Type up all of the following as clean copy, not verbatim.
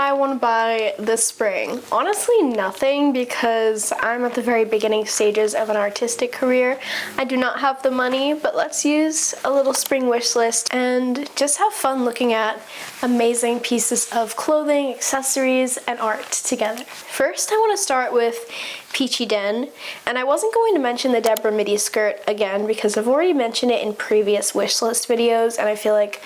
I want to buy this spring? Honestly, nothing, because I'm at the very beginning stages of an artistic career. I do not have the money, but let's use a little spring wish list and just have fun looking at amazing pieces of clothing, accessories, and art together. First, I want to start with Peachy Den, and I wasn't going to mention the Debra midi skirt again because I've already mentioned it in previous wish list videos, and I feel like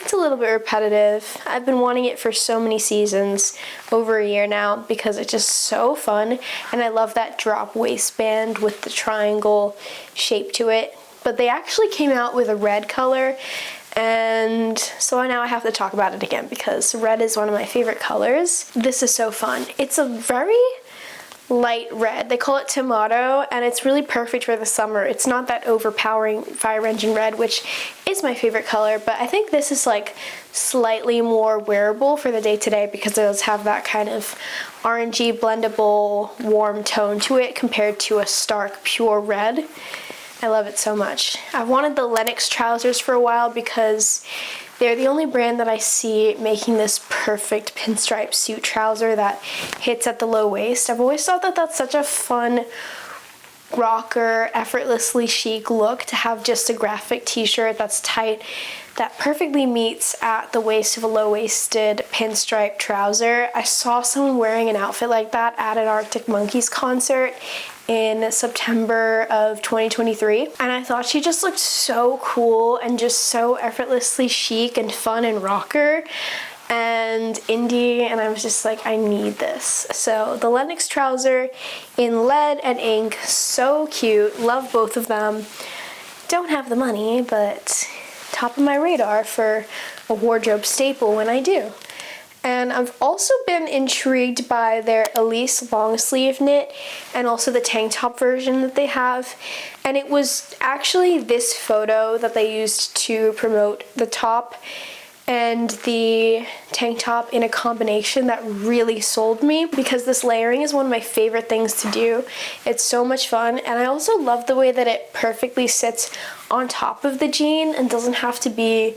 it's a little bit repetitive. I've been wanting it for so many seasons, over a year now, because it's just so fun, and I love that drop waistband with the triangle shape to it. But they actually came out with a red color, and so now I have to talk about it again because red is one of my favorite colors. This is so fun. It's a very light red. They call it tomato, and it's really perfect for the summer. It's not that overpowering fire engine red, which is my favorite color, but I think this is like slightly more wearable for the day-to-day because it does have that kind of orangey, blendable, warm tone to it compared to a stark, pure red. I love it so much. I've wanted the Lennox trousers for a while because they're the only brand that I see making this perfect pinstripe suit trouser that hits at the low waist. I've always thought that that's such a fun rocker, effortlessly chic look to have just a graphic t-shirt that's tight, that perfectly meets at the waist of a low-waisted pinstripe trouser. I saw someone wearing an outfit like that at an Arctic Monkeys concert in September of 2023, and I thought she just looked so cool and just so effortlessly chic and fun and rocker and indie, and I was just like, I need this. So the Lennox trouser in lead and ink, so cute, love both of them. Don't have the money, but top of my radar for a wardrobe staple when I do. And I've also been intrigued by their Elise long sleeve knit and also the tank top version that they have. And it was actually this photo that they used to promote the top and the tank top in a combination that really sold me, because this layering is one of my favorite things to do. It's so much fun, and I also love the way that it perfectly sits on top of the jean and doesn't have to be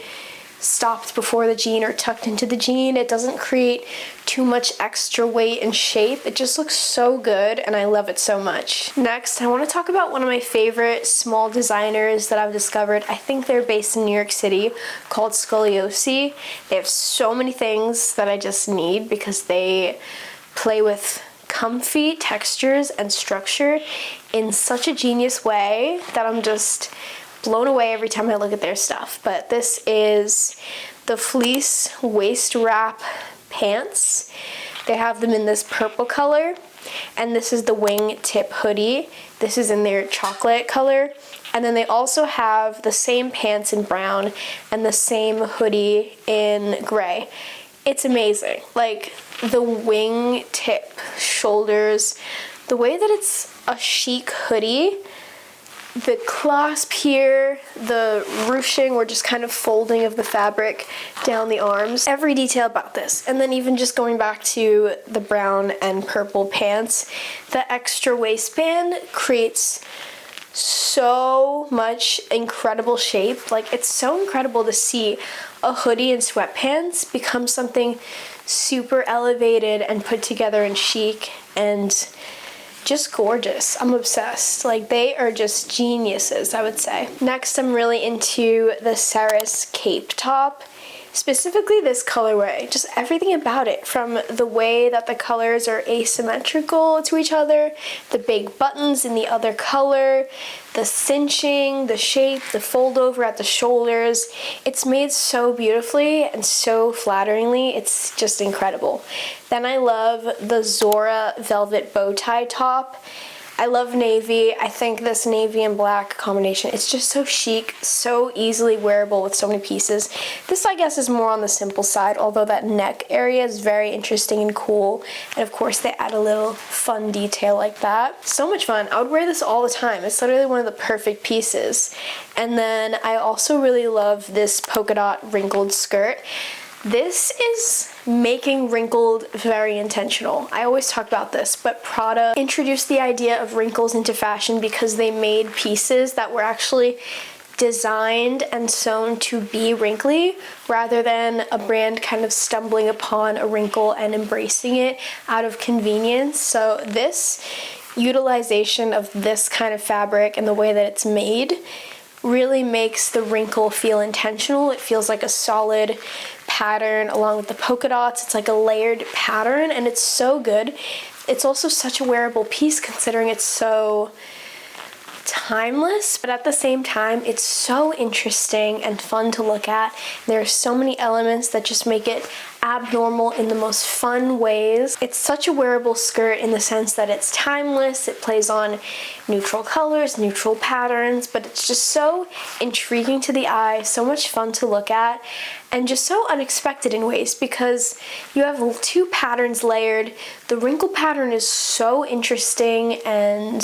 stopped before the jean or tucked into the jean. It doesn't create too much extra weight and shape. It just looks so good, and I love it so much. Next, I want to talk about one of my favorite small designers that I've discovered. I think they're based in New York City, called Scoliosy. They have so many things that I just need because they play with comfy textures and structure in such a genius way that I'm just blown away every time I look at their stuff. But this is the fleece waist wrap pants. They have them in this purple color, and this is the wing tip hoodie. This is in their chocolate color, and then they also have the same pants in brown and the same hoodie in gray. It's amazing. Like the wing tip shoulders, the way that it's a chic hoodie, the clasp here, the ruching or just kind of folding of the fabric down the arms, every detail about this. And then even just going back to the brown and purple pants, the extra waistband creates so much incredible shape. Like, it's so incredible to see a hoodie and sweatpants become something super elevated and put together and chic and just gorgeous. I'm obsessed. Like, they are just geniuses, I would say. Next, I'm really into the Ceris cape top. Specifically this colorway, just everything about it, from the way that the colors are asymmetrical to each other, the big buttons in the other color, the cinching, the shape, the fold over at the shoulders. It's made so beautifully and so flatteringly. It's just incredible. Then I love the Zora velvet bow tie top. I love navy. I think this navy and black combination, it's just so chic, so easily wearable with so many pieces. This, I guess, is more on the simple side, although that neck area is very interesting and cool. And of course, they add a little fun detail like that. So much fun. I would wear this all the time. It's literally one of the perfect pieces. And then I also really love this polka dot wrinkled skirt. This is making wrinkled very intentional. I always talk about this, but Prada introduced the idea of wrinkles into fashion because they made pieces that were actually designed and sewn to be wrinkly rather than a brand kind of stumbling upon a wrinkle and embracing it out of convenience. So this utilization of this kind of fabric and the way that it's made really makes the wrinkle feel intentional. It feels like a solid pattern along with the polka dots. It's like a layered pattern and it's so good. It's also such a wearable piece considering it's so timeless, but at the same time it's so interesting and fun to look at. There are so many elements that just make it abnormal in the most fun ways. It's such a wearable skirt in the sense that it's timeless, it plays on neutral colors, neutral patterns, but it's just so intriguing to the eye, so much fun to look at, and just so unexpected in ways because you have two patterns layered. The wrinkle pattern is so interesting and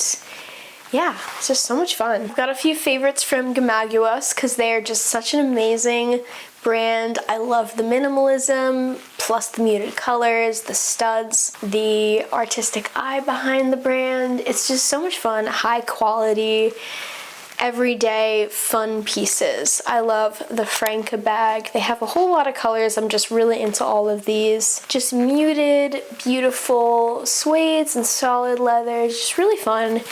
yeah, it's just so much fun. I've got a few favorites from Gimaguas because they're just such an amazing brand. I love the minimalism, plus the muted colors, the studs, the artistic eye behind the brand. It's just so much fun, high quality, everyday fun pieces. I love the franca bag. They have a whole lot of colors. I'm just really into all of these. Just muted, beautiful suedes and solid leathers, just really fun.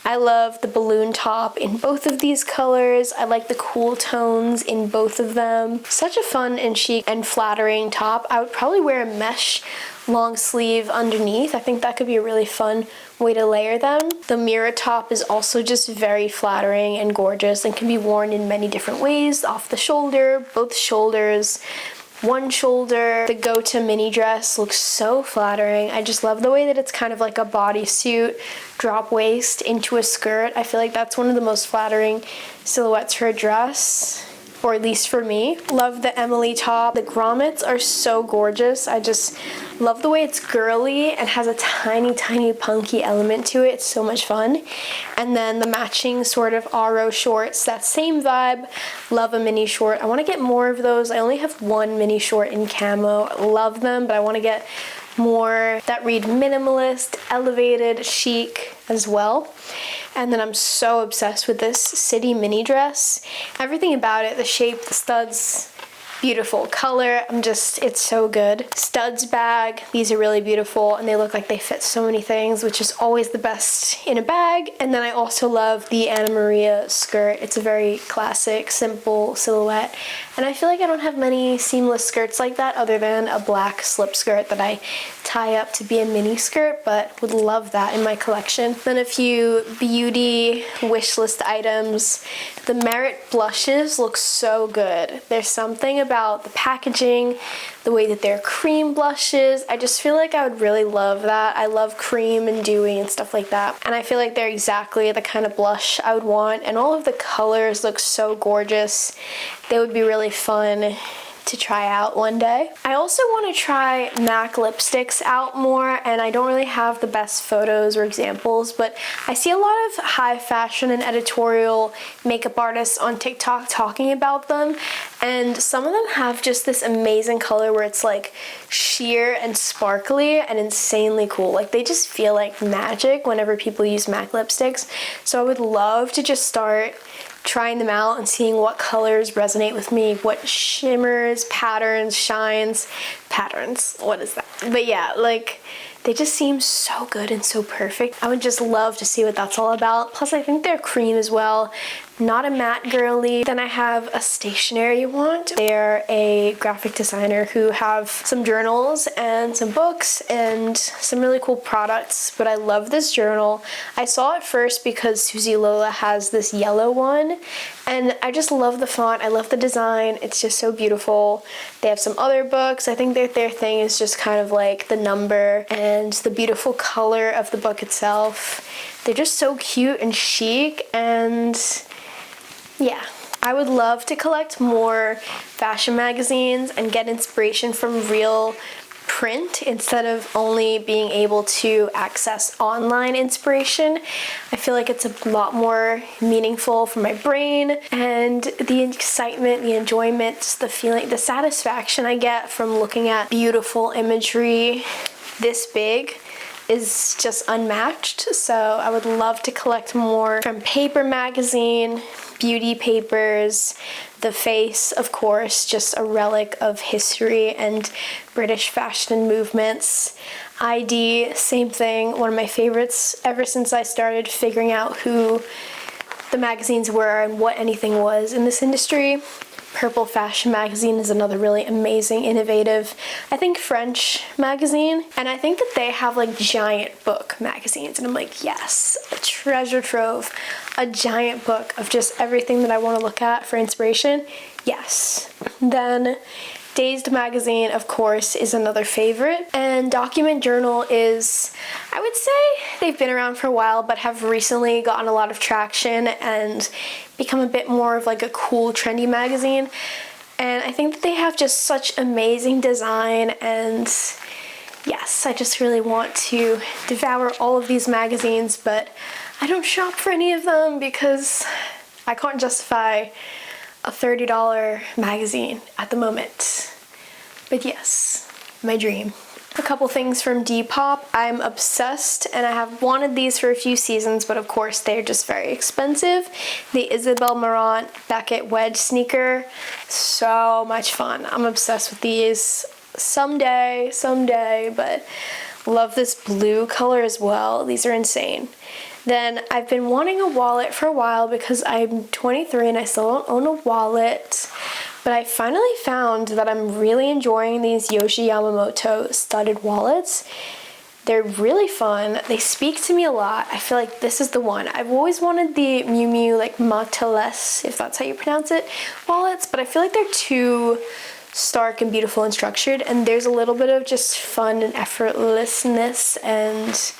I love the balloon top in both of these colors. I like the cool tones in both of them. Such a fun and chic and flattering top. I would probably wear a mesh long sleeve underneath. I think that could be a really fun way to layer them. The mira top is also just very flattering and gorgeous and can be worn in many different ways, off the shoulder, both shoulders, one shoulder. The gota mini dress looks so flattering. I just love the way that it's kind of like a bodysuit, drop waist into a skirt. I feel like that's one of the most flattering silhouettes for a dress, or at least for me. Love the Emily top. The grommets are so gorgeous. I just love the way it's girly and has a tiny, tiny punky element to it. It's so much fun. And then the matching sort of RO shorts, that same vibe. Love a mini short. I want to get more of those. I only have one mini short in camo. Love them, but I want to get more that read minimalist, elevated, chic as well. And then I'm so obsessed with this city mini dress. Everything about it, the shape, the studs, beautiful color. It's so good. Studs bag, these are really beautiful and they look like they fit so many things, which is always the best in a bag. And then I also love the annamaria skirt. It's a very classic, simple silhouette. And I feel like I don't have many seamless skirts like that other than a black slip skirt that I tie up to be a mini skirt, but would love that in my collection. Then a few beauty wish list items. The Marent blushes look so good. There's something about the packaging, the way that they're cream blushes. I just feel like I would really love that. I love cream and dewy and stuff like that. And I feel like they're exactly the kind of blush I would want. And all of the colors look so gorgeous. They would be really fun to try out one day. I also want to try MAC lipsticks out more, and I don't really have the best photos or examples, but I see a lot of high fashion and editorial makeup artists on TikTok talking about them, and some of them have just this amazing color where it's like sheer and sparkly and insanely cool. Like they just feel like magic whenever people use MAC lipsticks. So I would love to just start trying them out and seeing what colors resonate with me, what shimmers, patterns, shines, what is that? But yeah, like they just seem so good and so perfect. I would just love to see what that's all about. Plus I think they're cream as well. Not a matte girly. Then I have a stationery want. They're a graphic designer who have some journals and some books and some really cool products, but I love this journal. I saw it first because Susie Lola has this yellow one, and I just love the font. I love the design. It's just so beautiful. They have some other books. I think their thing is just kind of like the number and the beautiful color of the book itself. They're just so cute and chic, and yeah, I would love to collect more fashion magazines and get inspiration from real print instead of only being able to access online inspiration. I feel like it's a lot more meaningful for my brain, and the excitement, the enjoyment, the feeling, the satisfaction I get from looking at beautiful imagery this big is just unmatched. So I would love to collect more from paper magazine, beauty papers, the face, of course, just a relic of history and British fashion movements. ID, same thing, one of my favorites ever since I started figuring out who the magazines were and what anything was in this industry. Purple Fashion magazine is another really amazing, innovative, I think French magazine. And I think that they have like giant book magazines. And I'm like, yes, a treasure trove, a giant book of just everything that I want to look at for inspiration. Yes. Then Dazed magazine, of course, is another favorite. And Document Journal is, I would say they've been around for a while, but have recently gotten a lot of traction and become a bit more of like a cool, trendy magazine. And I think that they have just such amazing design, and yes, I just really want to devour all of these magazines, but I don't shop for any of them because I can't justify a $30 magazine at the moment. But yes, my dream. A couple things from Depop. I'm obsessed, and I have wanted these for a few seasons, but of course they're just very expensive. The Isabel Marant Beket wedge sneaker, so much fun. I'm obsessed with these. Someday, but love this blue color as well. These are insane. Then I've been wanting a wallet for a while because I'm 23 and I still don't own a wallet. But I finally found that I'm really enjoying these yohji Yamamoto studded wallets. They're really fun. They speak to me a lot. I feel like this is the one. I've always wanted the Miu Miu like mateless, if that's how you pronounce it, wallets, but I feel like they're too stark and beautiful and structured, and there's a little bit of just fun and effortlessness and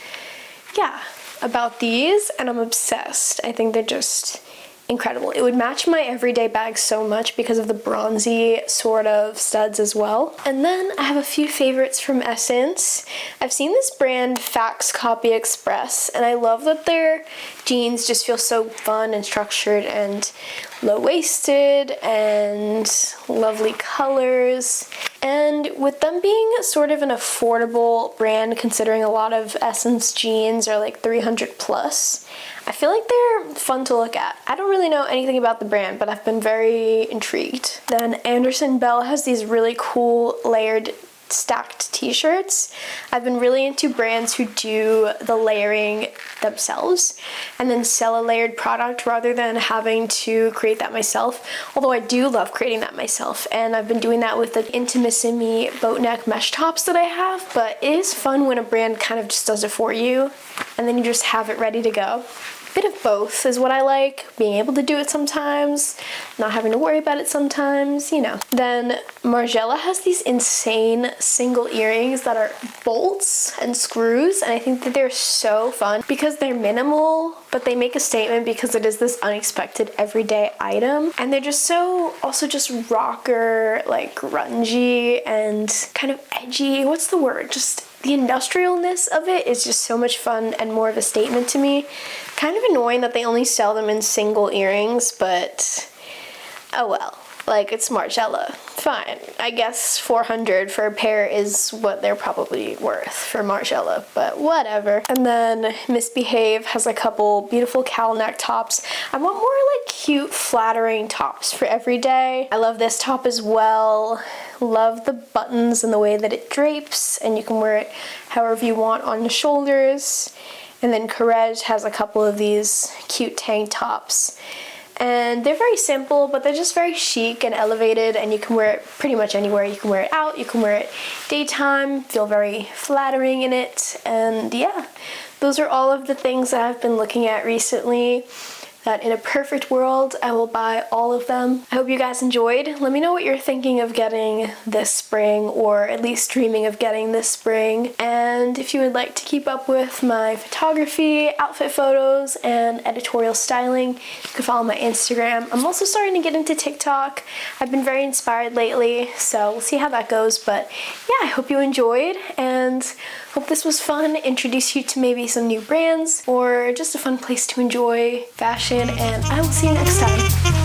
yeah, about these, and I'm obsessed. I think they're just incredible. It would match my everyday bag so much because of the bronzy sort of studs as well. And then I have a few favorites from Essence. I've seen this brand Fax Copy Express, and I love that their jeans just feel so fun and structured and low-waisted and lovely colors. And with them being sort of an affordable brand, considering a lot of Essence jeans are like 300 plus, I feel like they're fun to look at. I don't really know anything about the brand, but I've been very intrigued. Then Andersson has these really cool layered stacked t-shirts. I've been really into brands who do the layering themselves and then sell a layered product rather than having to create that myself, although I do love creating that myself, and I've been doing that with the Intimissimi boat neck mesh tops that I have. But it is fun when a brand kind of just does it for you and then you just have it ready to go. Bit of both is what I like, being able to do it sometimes, not having to worry about it sometimes, you know. Then Margiela has these insane single earrings that are bolts and screws, and I think that they're so fun because they're minimal, but they make a statement because it is this unexpected everyday item, and they're just so also just rocker, like grungy and kind of edgy. What's the word? Just the industrialness of it is just so much fun and more of a statement to me. Kind of annoying that they only sell them in single earrings, but oh well. Like, it's Margiela. Fine. I guess $400 for a pair is what they're probably worth for Margiela, but whatever. And then Misbehave has a couple beautiful cowl neck tops. I want more like cute, flattering tops for every day. I love this top as well. Love the buttons and the way that it drapes, and you can wear it however you want on the shoulders. And then Courage has a couple of these cute tank tops. And they're very simple, but they're just very chic and elevated, and you can wear it pretty much anywhere. You can wear it out, you can wear it daytime, feel very flattering in it, and yeah, those are all of the things that I've been looking at recently that in a perfect world, I will buy all of them. I hope you guys enjoyed. Let me know what you're thinking of getting this spring, or at least dreaming of getting this spring. And if you would like to keep up with my photography, outfit photos, and editorial styling, you can follow my Instagram. I'm also starting to get into TikTok. I've been very inspired lately, so we'll see how that goes. But yeah, I hope you enjoyed, and hope this was fun, introduce you to maybe some new brands, or just a fun place to enjoy fashion, and I will see you next time.